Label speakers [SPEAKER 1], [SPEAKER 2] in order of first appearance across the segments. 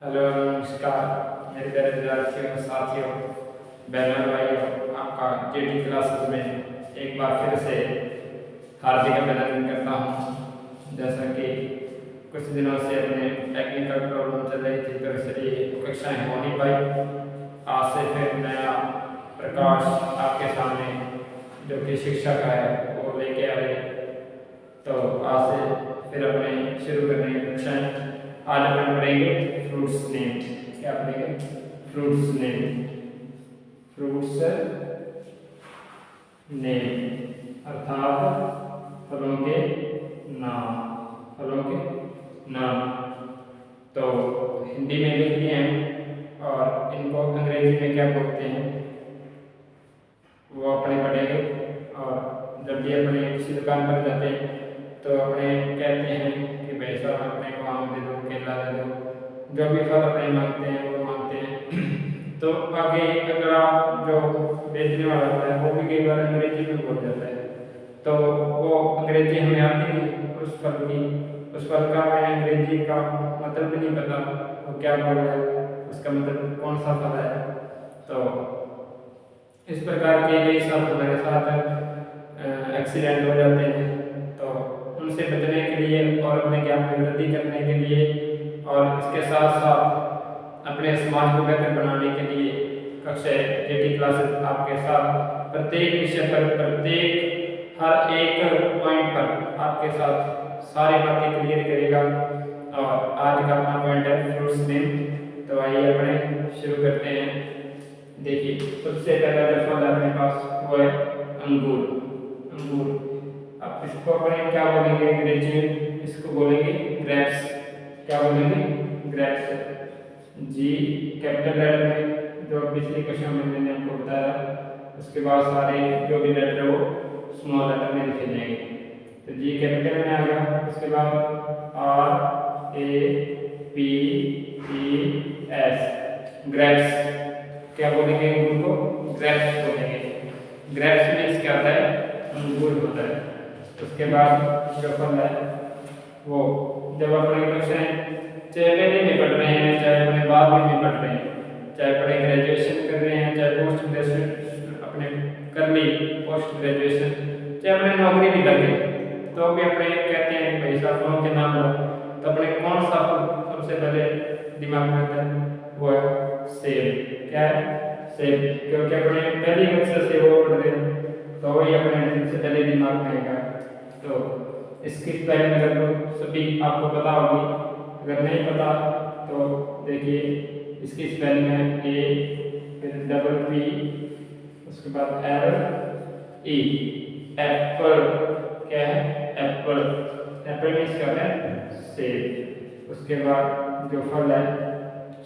[SPEAKER 1] Hello नमस्कार मेरे प्यारे विद्यार्थियों साथियों बहनों भाइयों, आपका जेडी क्लासेस में एक बार फिर से हार्दिक अभिनंदन करता हूँ। जैसा कि कुछ दिनों से अपने टेक्निकल प्रॉब्लम चल रही थी तो इसलिए कक्षाएं हो नहीं पाई। आज से फिर नया प्रकाश आपके सामने जो कि शिक्षक है वो लेके आ रहे, तो आज से फिर अपने शुरू करने की कक्षाएं। आज अपन पढ़ेंगे फ्रूट्स नेम। क्या पढ़ेंगे? Fruits name. फ्रूट्स नेम अर्थात फलों के नाम। फलों के नाम तो हिंदी में लिख दिए हैं और इनको अंग्रेजी में क्या बोलते हैं वो अपने पढ़ेंगे। और जब भी अपने किसी दुकान पर जाते हैं तो अपने कहते हैं कि भाई साहब अपने को आम दे दो, केला दे दो, जो भी फल अपने मांगते हैं वो मांगते हैं। तो आगे अगला जो बेचने वाला होता है वो भी कई बार अंग्रेजी में बोल जाता है, तो वो अंग्रेजी हमें आती नहीं उस फल की, उस फल का हमें अंग्रेजी का मतलब भी नहीं पता वो क्या बोल रहा है, उसका मतलब कौन सा फल है। तो इस प्रकार के कई साथ हमारे साथ एक्सीडेंट हो जाते हैं, तो उनसे बचने के लिए और अपने ज्ञान में वृद्धि करने के लिए और इसके साथ साथ अपने समाज को बेहतर बनाने के लिए कक्षा जेटी क्लासेस आपके साथ प्रत्येक विषय पर प्रत्येक हर एक पॉइंट पर आपके साथ सारी बातें क्लियर करेगा। और आज का अपना पॉइंट है फ्रूट्स नेम। तो आइए अपने शुरू करते हैं। देखिए सबसे पहला जो फल है अपने पास वो है अंगूर। अंगूर, अब इसको अपने क्या बोलेंगे अंग्रेजी में? इसको बोलेंगे ग्रेप्स। क्या बोलेंगे? ग्रेप्स। जी कैपिटल लेटर में, जो पिछली कक्षा में मैंने आपको बताया, उसके बाद सारे जो भी लेटर है वो स्मॉल लेटर में लिखे जाएंगे। तो जी कैपिटल में आ गया, उसके बाद R A P E S grapes. क्या बोलेंगे अंगूर को? ग्रेप्स बोलेंगे। ग्रेप्स मीन्स क्या होता है? अंगूर होता है। उसके बाद जो फल है वो जब अपने कक्षाएं चाहे पहले में पढ़ रहे हैं चाहे अपने बाद में पढ़ रहे हैं, चाहे अपने ग्रेजुएशन कर रहे हैं चाहे पोस्ट ग्रेजुएशन अपने कर ली, पोस्ट ग्रेजुएशन चाहे अपने नौकरी भी लगे, तो भी अपने कहते हैं कि भाई साहब फलों के नाम लो, तो अपने कौन सा फल सबसे पहले दिमाग में आता है? वो है सेब। क्या है? सेब, क्योंकि अपने पहली कक्षा से वो पढ़ रहे हैं तो वही अपने सबसे पहले दिमाग में आएगा। तो इसकी स्पेलिंग अगर तो सभी आपको पता होगी, अगर नहीं पता तो देखिए इसकी स्पेलिंग है ए फिर डबल पी उसके बाद एल ई, एप्पल। क्या है? एप्पल। एप्पल मीन्स क्या होता है? सेब। उसके बाद जो फल है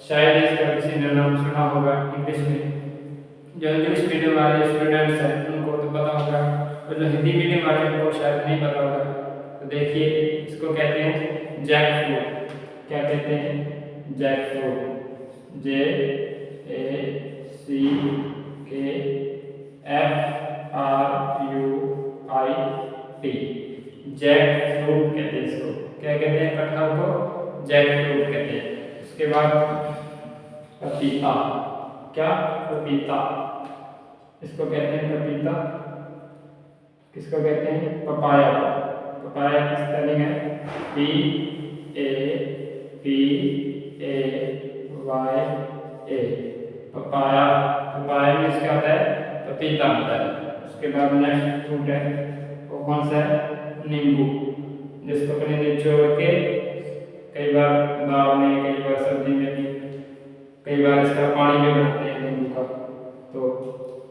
[SPEAKER 1] शायद इसका किसी ने नाम सुना होगा इंग्लिश में, जो इंग्लिश मीडियम वाले स्टूडेंट्स हैं उनको तो पता होगा, और जो हिंदी मीडियम वाले हैं उनको शायद नहीं पता होगा। तो देखिए इसको कहते हैं जैक फ्रूट। क्या कहते हैं? Jack fruit. J A C K F R U I T, jack fruit कहते हैं इसको। क्या कहते हैं? कटहल को जैक फ्रूट कहते हैं। उसके बाद पपीता। क्या? पपीता। इसको कहते हैं पपीता। किसको कहते हैं? पपाया। पपाया की स्पेलिंग है P A P A Y A, papaya. Papaya means क्या होता है? पपीता होता है। उसके बाद नेक्स्ट फ्रूट है वो कौन सा है? नींबू, जिसको अपने निचोड़ के कई बार दाल में कई बार सब्जी में भी कई बार इसका पानी में बनाते हैं नींबू का, तो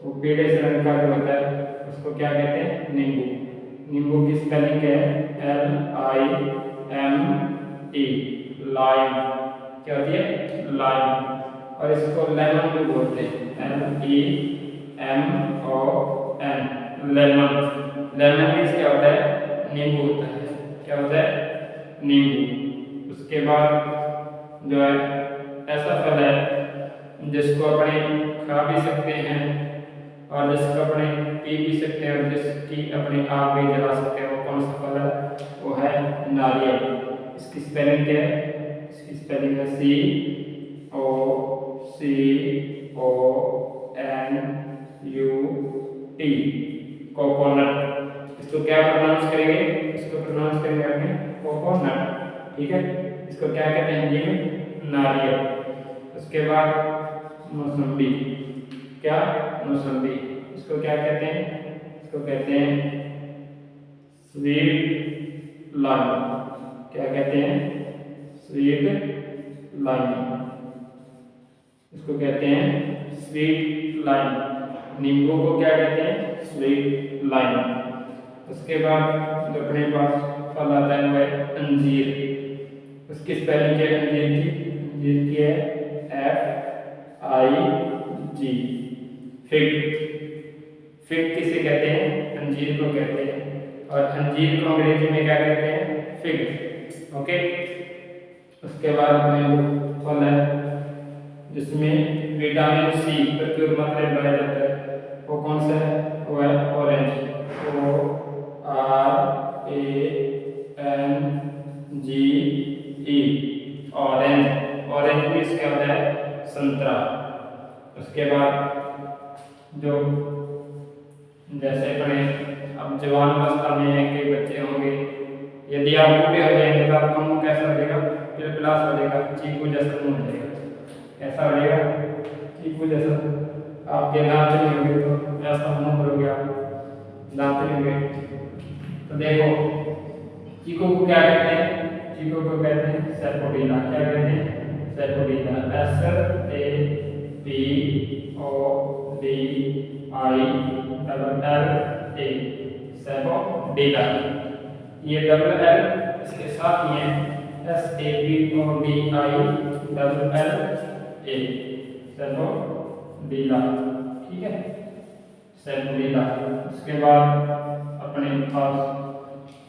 [SPEAKER 1] वो पीले से रंग का जो होता है उसको क्या कहते हैं? नींबू। नींबू की स्पेलिंग है L I M E, lime. क्या होती है? लाइम। और इसको लेमन भी बोलते हैं, L E M O N, lemon. Lemon means क्या होता है? नींबू होता है। क्या होता है? नींबू। उसके बाद जो है ऐसा फल है जिसको अपने खा भी सकते हैं और जिसको अपने पी भी सकते हैं और जिसकी अपनी आग भी जला सकते हैं। वो कौन सा फल है? वो है नारियल। इसकी स्पेलिंग क्या है? इसकी स्पेलिंग है C O C O N U T, coconut. इसको क्या प्रोनाउंस करेंगे? इसको प्रोनाउंस करेंगे अपने कोकोनट, ठीक है। इसको क्या कहते हैं हिंदी में? नारियल। उसके बाद मौसम्बी, क्या? मौसम्बी। इसको क्या कहते हैं? इसको कहते हैं स्वीट लाइम। क्या कहते हैं? Sweet lime. इसको कहते हैं स्वीट लाइम। नींबू को क्या कहते हैं? Sweet lime. उसके बाद जो अपने पास फल आता है वो है अंजीर। उसकी स्पेलिंग क्या है अंजीर की? अंजीर की है FIG, फिग। फिग किसे कहते हैं? अंजीर को कहते हैं। और अंजीर को अंग्रेजी में क्या कहते हैं? Fig, okay. उसके बाद में फल है जिसमें विटामिन C प्रचुर मात्रा में पाया जाता है, वो कौन सा है? वो है orange. ORANGE, orange. Orange means क्या होता है? संतरा। उसके बाद जो जैसे अपने अब जवान अवस्था में है कई बच्चे होंगे, यदि आप बूढ़े हो जाएंगे तो आपका मुंह कैसा हो जाएगा? पिलपिलास हो जाएगा, चीकू जैसा मुंह हो जाएगा। कैसा हो जाएगा? चीकू जैसा। आपके दांत नहीं होंगे तो ऐसा मुंह करोगे आप, दांत नहीं होंगे। तो देखो चीकू को क्या कहते हैं? चीकू को कहते हैं सैपोडीला। क्या कहते हैं? सैपोडीला। SAPODILLA, सैपोडीला। ये डबल एल इसके साथ ही है SAPODILLA, सैपोडीला, ठीक है। सैपोडीला। उसके बाद अपने पास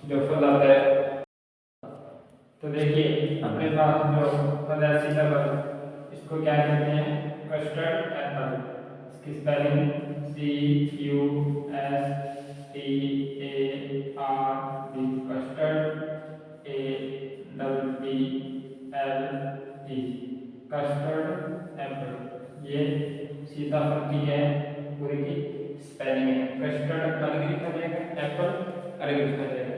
[SPEAKER 1] जो फल आता है, तो देखिए अपने पास जो फल है सीताफल, इसको क्या कहते हैं? Custard apple. इसकी spelling CUSTARD, custard, APPLE, custard apple. ये सीताफल की है पूरी की स्पेलिंग है। कस्टर्ड अलग लिखा जाएगा, एप्पल अलग लिखा जाएगा,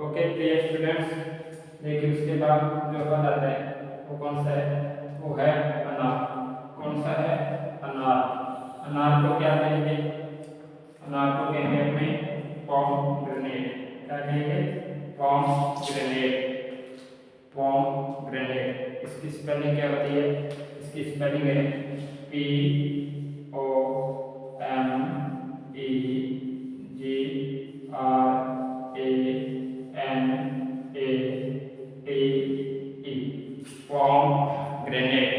[SPEAKER 1] ओके। प्रिय स्टूडेंट्स, देखिए उसके बाद जो फल आता है वो कौन सा है? वो है अनार। कौन सा है? अनार। अनार को क्या कहेंगे? अनार को कहेंगे अपने पोमग्रेनेट। क्या कहेंगे? Pomegranate, pomegranate. इसकी स्पेलिंग क्या होती है? इसकी स्पेलिंग है POMGRANATE, पोमग्रेनेट,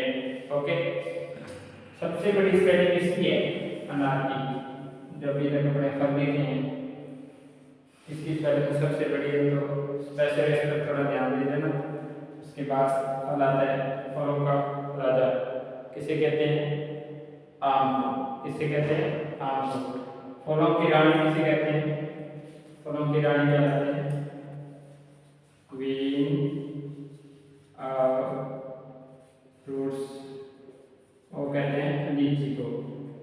[SPEAKER 1] ओके। सबसे बड़ी स्पेलिंग इसकी है अनार की, जो अभी तक अपने फल देखे हैं इसकी स्पेलिंग सबसे बड़ी है, तो स्पेशल इस पर थोड़ा ध्यान दे देना। उसके बाद फल आता है फलों का राजा, किसे कहते हैं? आम को। किसे कहते हैं? आम को। फलों की रानी किसे कहते हैं? फलों की रानी क्या कहते हैं? क्वीन फ्रूट्स, वो कहते हैं लीची को,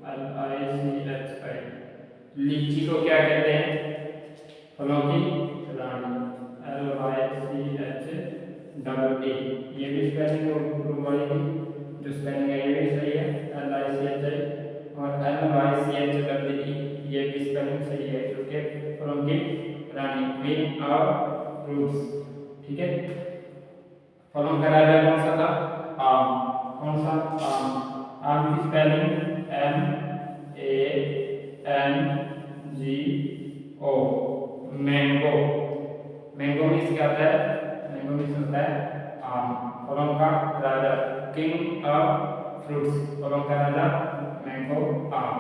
[SPEAKER 1] LICHI। लीची को क्या कहते हैं? फलों की रानी, LYCHAA। ये भी स्पेलिंग पड़ेगी, जो स्पेलिंग है ये भी सही है, LICHI। और LYCHAA, ये भी स्पेलिंग सही है, क्योंकि फलों की रानी, क्वीन ऑफ फ्रूट्स, ठीक है। फलों का राजा कौन सा था? आम। कौन सा? आम। आम की spelling MANGO, mango. Mango means क्या होता है? मैंगो मीन्स होता है आम। फलों का राजा, किंग ऑफ फ्रूट्स, फलों का राजा मैंगो, आम।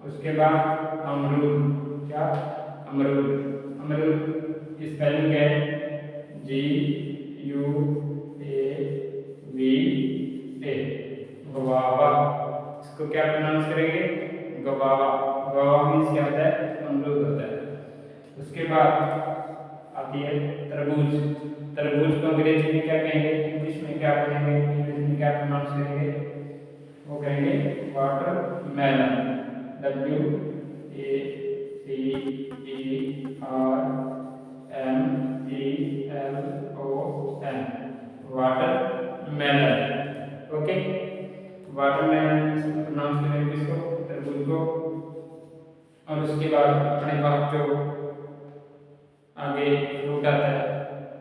[SPEAKER 1] उसके बाद अमरूद। क्या? अमरूद। अमरूद की स्पेलिंग है GUAVA, गुआवा। इसको क्या प्रोनाउंस करेंगे? गुआवा। गुआवा मीन्स क्या होता है? अमरूद होता है। उसके बाद आती है तरबूज। तरबूज को अंग्रेजी में क्या कहेंगे? इंग्लिश में क्या बोलेंगे? इंग्लिश में क्या प्रोनाउंस करेंगे, वो करेंगे watermelon, WATERMELON, watermelon. Okay, watermelon pronounce करेंगे इसको, तरबूज को। और उसके बाद अपने पास जो आगे फ्रूट आता है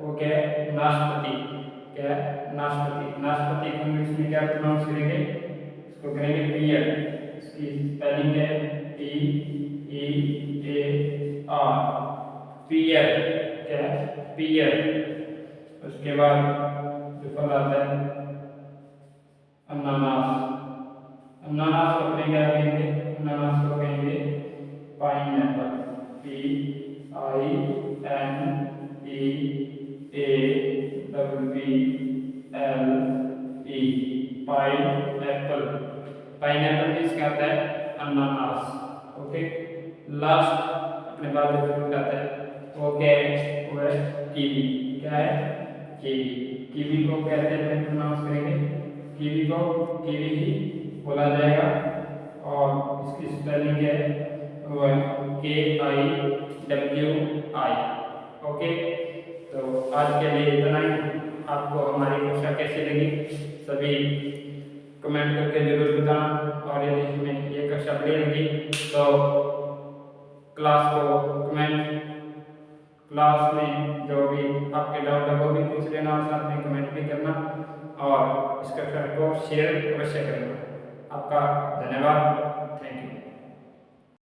[SPEAKER 1] वो क्या है, नाशपाती। क्या है, नाशपाती। नाशपाती को इंग्लिश में क्या प्रोनाउंस करेंगे, इसको करेंगे पियर। इसकी स्पेलिंग है PEAR, पियर। क्या है, पियर। उसके बाद जो फल आता है अनानास। अनानास को अपने क्या कहेंगे, अनानास को कहेंगे pineapple, PINEAPPLE, pineapple. Pineapple means क्या होता है, अनानास। ओके, लास्ट अपने पास जो फ्रूट आता है वो क्या है, वो है कीवी। क्या है, कीवी। कीवी को कहते हैं, प्रोनाउंस करेंगे कीवी को कीवी ही बोला जाएगा। और इसकी स्पेलिंग है वो है KIWI। ओके, तो आज के लिए इतना ही। आपको हमारी कक्षा कैसी लगी सभी कमेंट करके जरूर बताना। और यदि हमें ये कक्षा बढ़िया लगी तो क्लास में जो भी आपके डाउट है वो भी पूछ लेना, और साथ में कमेंट भी करना, और इस कक्षा को शेयर अवश्य करना। आपका धन्यवाद, थैंक यू।